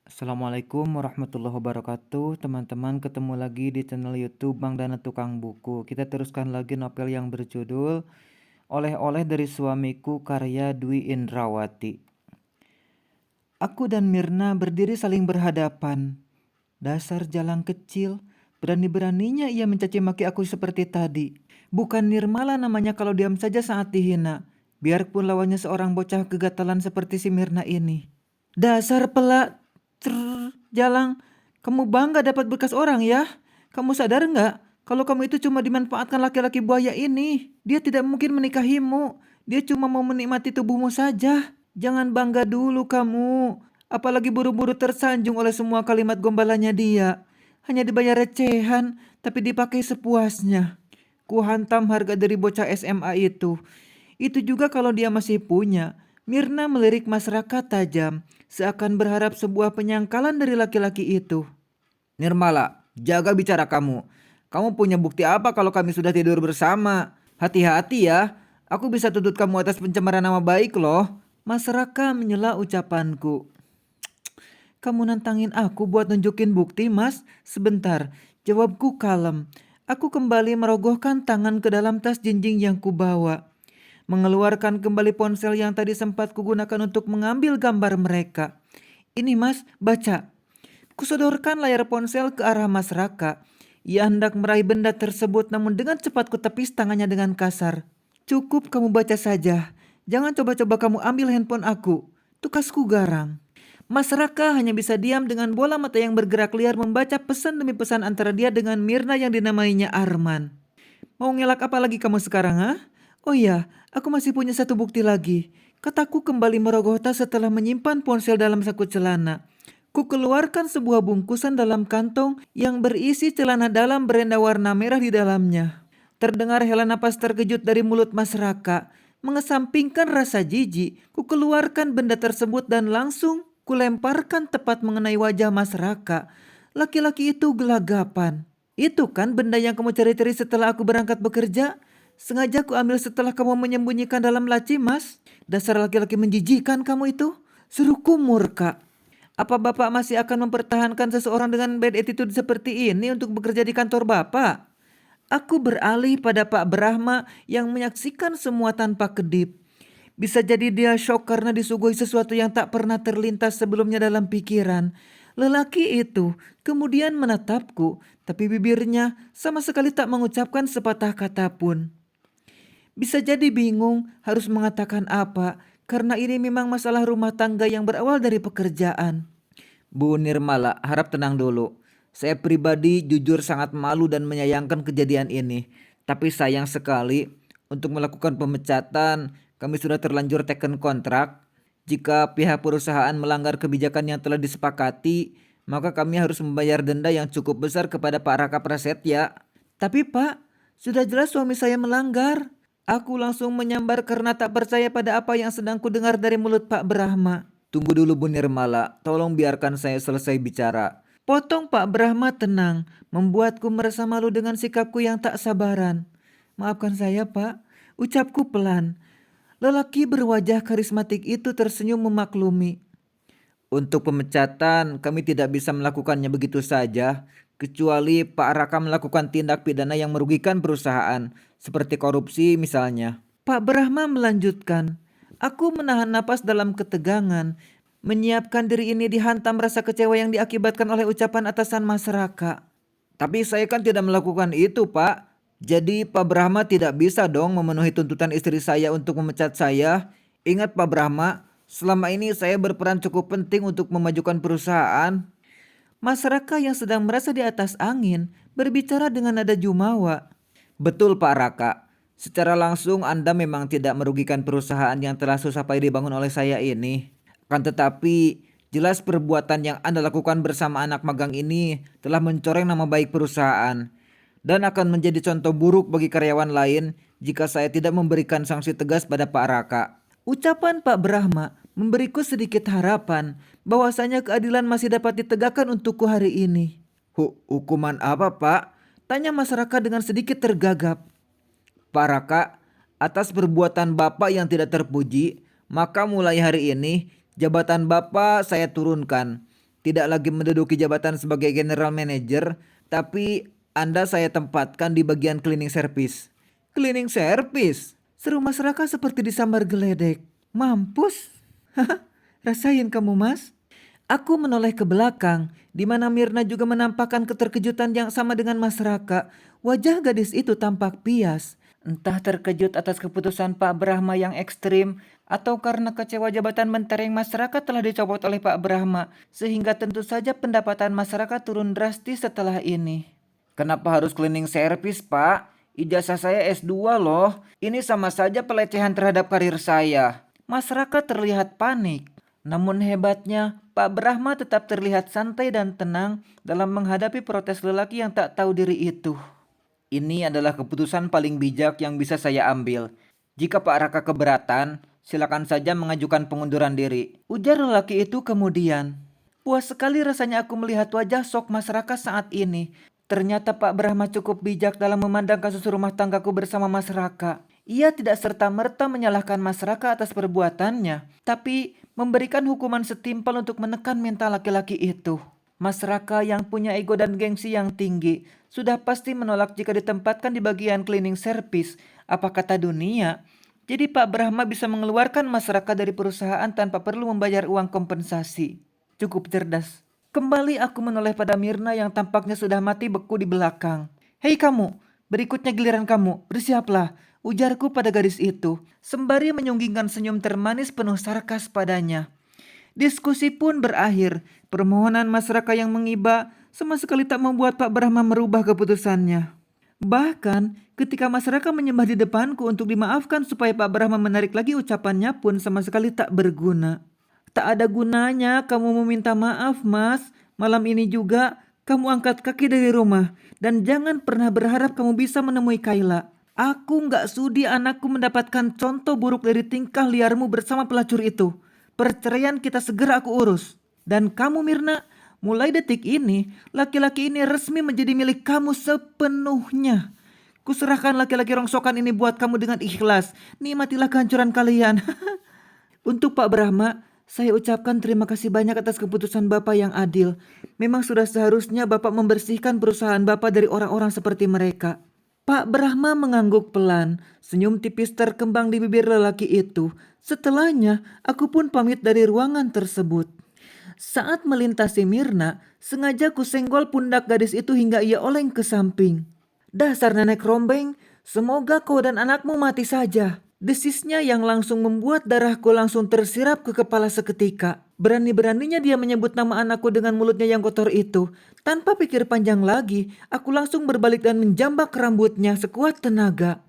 Assalamualaikum warahmatullahi wabarakatuh. Teman-teman, ketemu lagi di channel YouTube Bang Dana Tukang Buku. Kita teruskan lagi novel yang berjudul Oleh-oleh dari Suamiku karya Dwi Indrawati. Aku dan Mirna berdiri saling berhadapan. Dasar jalang kecil, berani-beraninya ia mencaci maki aku seperti tadi. Bukan Nirmala namanya kalau diam saja sangat dihina. Biarpun lawannya seorang bocah kegatalan seperti si Mirna ini. Dasar pelak jalang, kamu bangga dapat bekas orang ya? Kamu sadar nggak kalau kamu itu cuma dimanfaatkan laki-laki buaya ini? Dia tidak mungkin menikahimu. Dia cuma mau menikmati tubuhmu saja. Jangan bangga dulu kamu. Apalagi buru-buru tersanjung oleh semua kalimat gombalannya dia. Hanya dibayar recehan, tapi dipakai sepuasnya. Ku hantam harga dari bocah SMA itu. Itu juga kalau dia masih punya. Mirna melirik masyarakat tajam, seakan berharap sebuah penyangkalan dari laki-laki itu. Nirmala, jaga bicara kamu. Kamu punya bukti apa kalau kami sudah tidur bersama? Hati-hati ya, aku bisa tuntut kamu atas pencemaran nama baik loh. Masyarakat menyela ucapanku. Kamu nantangin aku buat nunjukin bukti, Mas? Sebentar, jawabku kalem. Aku kembali merogohkan tangan ke dalam tas jinjing yang kubawa. Mengeluarkan kembali ponsel yang tadi sempat kugunakan untuk mengambil gambar mereka. Ini Mas, baca. Kusodorkan layar ponsel ke arah Mas Raka. Ia hendak meraih benda tersebut namun dengan cepat kutepis tangannya dengan kasar. Cukup kamu baca saja. Jangan coba-coba kamu ambil handphone aku. Tukasku garang. Mas Raka hanya bisa diam dengan bola mata yang bergerak liar membaca pesan demi pesan antara dia dengan Mirna yang dinamainya Arman. Mau ngelak apa lagi kamu sekarang, ha? Oh iya, aku masih punya satu bukti lagi. Kataku kembali merogoh tas setelah menyimpan ponsel dalam saku celana. Ku keluarkan sebuah bungkusan dalam kantong yang berisi celana dalam berenda warna merah di dalamnya. Terdengar hela napas terkejut dari mulut Mas Raka. Mengesampingkan rasa jijik, ku keluarkan benda tersebut dan langsung kulemparkan tepat mengenai wajah Mas Raka. Laki-laki itu gelagapan. Itu kan benda yang kamu cari-cari setelah aku berangkat bekerja? Sengaja aku ambil setelah kamu menyembunyikan dalam laci, Mas. Dasar laki-laki menjijikan kamu itu. Seruku murka. Apa Bapak masih akan mempertahankan seseorang dengan bad attitude seperti ini untuk bekerja di kantor Bapak? Aku beralih pada Pak Brahma yang menyaksikan semua tanpa kedip. Bisa jadi dia shock karena disuguhi sesuatu yang tak pernah terlintas sebelumnya dalam pikiran. Lelaki itu kemudian menatapku, tapi bibirnya sama sekali tak mengucapkan sepatah kata pun. Bisa jadi bingung harus mengatakan apa, karena ini memang masalah rumah tangga yang berawal dari pekerjaan. Bu Nirmala, harap tenang dulu. Saya pribadi jujur sangat malu dan menyayangkan kejadian ini. Tapi sayang sekali, untuk melakukan pemecatan, kami sudah terlanjur teken kontrak. Jika pihak perusahaan melanggar kebijakan yang telah disepakati, maka kami harus membayar denda yang cukup besar kepada Pak Raka Prasetya. Tapi Pak, sudah jelas suami saya melanggar. Aku langsung menyambar karena tak percaya pada apa yang sedang kudengar dari mulut Pak Brahma. Tunggu dulu Bu Nirmala, tolong biarkan saya selesai bicara. Potong Pak Brahma tenang, membuatku merasa malu dengan sikapku yang tak sabaran. Maafkan saya Pak, ucapku pelan. Lelaki berwajah karismatik itu tersenyum memaklumi. Untuk pemecatan, kami tidak bisa melakukannya begitu saja, kecuali Pak Raka melakukan tindak pidana yang merugikan perusahaan, seperti korupsi misalnya. Pak Brahma melanjutkan, aku menahan napas dalam ketegangan, menyiapkan diri ini dihantam rasa kecewa yang diakibatkan oleh ucapan atasan masyarakat. Tapi saya kan tidak melakukan itu, Pak. Jadi Pak Brahma tidak bisa dong memenuhi tuntutan istri saya untuk memecat saya. Ingat Pak Brahma, selama ini saya berperan cukup penting untuk memajukan perusahaan. Masyarakat yang sedang merasa di atas angin berbicara dengan nada jumawa. Betul Pak Raka, secara langsung Anda memang tidak merugikan perusahaan yang telah susah payah dibangun oleh saya ini. Akan tetapi, jelas perbuatan yang Anda lakukan bersama anak magang ini telah mencoreng nama baik perusahaan dan akan menjadi contoh buruk bagi karyawan lain jika saya tidak memberikan sanksi tegas pada Pak Raka. Ucapan Pak Brahma memberiku sedikit harapan bahwasanya keadilan masih dapat ditegakkan untukku hari ini. Hukuman apa Pak? Tanya masyarakat dengan sedikit tergagap. Pak Raka, atas perbuatan Bapak yang tidak terpuji, maka mulai hari ini jabatan Bapak saya turunkan. Tidak lagi menduduki jabatan sebagai general manager, tapi Anda saya tempatkan di bagian cleaning service. Cleaning service? Seru masyarakat seperti disambar geledek. Mampus. Rasain kamu, Mas. Aku menoleh ke belakang, di mana Mirna juga menampakkan keterkejutan yang sama dengan Mas Raka. Wajah gadis itu tampak pias. Entah terkejut atas keputusan Pak Brahma yang ekstrim, atau karena kecewa jabatan mentereng masyarakat telah dicopot oleh Pak Brahma, sehingga tentu saja pendapatan masyarakat turun drastis setelah ini. Kenapa harus cleaning service, Pak? Ijazah saya S2 loh. Ini sama saja pelecehan terhadap karir saya. Masyarakat terlihat panik. Namun hebatnya, Pak Brahma tetap terlihat santai dan tenang dalam menghadapi protes lelaki yang tak tahu diri itu. Ini adalah keputusan paling bijak yang bisa saya ambil. Jika Pak Raka keberatan, silakan saja mengajukan pengunduran diri, ujar lelaki itu kemudian. Puas sekali rasanya aku melihat wajah sok masyarakat saat ini. Ternyata Pak Brahma cukup bijak dalam memandang kasus rumah tanggaku bersama Mas Raka. Ia tidak serta-merta menyalahkan Mas Raka atas perbuatannya, tapi memberikan hukuman setimpal untuk menekan mental laki-laki itu. Mas Raka yang punya ego dan gengsi yang tinggi sudah pasti menolak jika ditempatkan di bagian cleaning service. Apa kata dunia? Jadi Pak Brahma bisa mengeluarkan Mas Raka dari perusahaan tanpa perlu membayar uang kompensasi. Cukup cerdas. Kembali aku menoleh pada Mirna yang tampaknya sudah mati beku di belakang. Hei kamu, berikutnya giliran kamu, bersiaplah, ujarku pada gadis itu, sembari menyunggingkan senyum termanis penuh sarkas padanya. Diskusi pun berakhir. Permohonan masyarakat yang mengiba sama sekali tak membuat Pak Brahma merubah keputusannya. Bahkan ketika masyarakat menyembah di depanku untuk dimaafkan supaya Pak Brahma menarik lagi ucapannya pun sama sekali tak berguna. Tak ada gunanya kamu meminta maaf, Mas. Malam ini juga kamu angkat kaki dari rumah. Dan jangan pernah berharap kamu bisa menemui Kayla. Aku gak sudi anakku mendapatkan contoh buruk dari tingkah liarmu bersama pelacur itu. Perceraian kita segera aku urus. Dan kamu Mirna, mulai detik ini, laki-laki ini resmi menjadi milik kamu sepenuhnya. Kuserahkan laki-laki rongsokan ini buat kamu dengan ikhlas. Nikmatilah kehancuran kalian. Untuk Pak Brahma, saya ucapkan terima kasih banyak atas keputusan Bapak yang adil. Memang sudah seharusnya Bapak membersihkan perusahaan Bapak dari orang-orang seperti mereka. Pak Brahma mengangguk pelan, senyum tipis terkembang di bibir lelaki itu. Setelahnya, aku pun pamit dari ruangan tersebut. Saat melintasi Mirna, sengaja kusenggol pundak gadis itu hingga ia oleng ke samping. Dasar nenek rombeng, semoga kau dan anakmu mati saja. Desisnya yang langsung membuat darahku langsung tersirap ke kepala seketika. Berani-beraninya dia menyebut nama anakku dengan mulutnya yang kotor itu. Tanpa pikir panjang lagi, aku langsung berbalik dan menjambak rambutnya sekuat tenaga.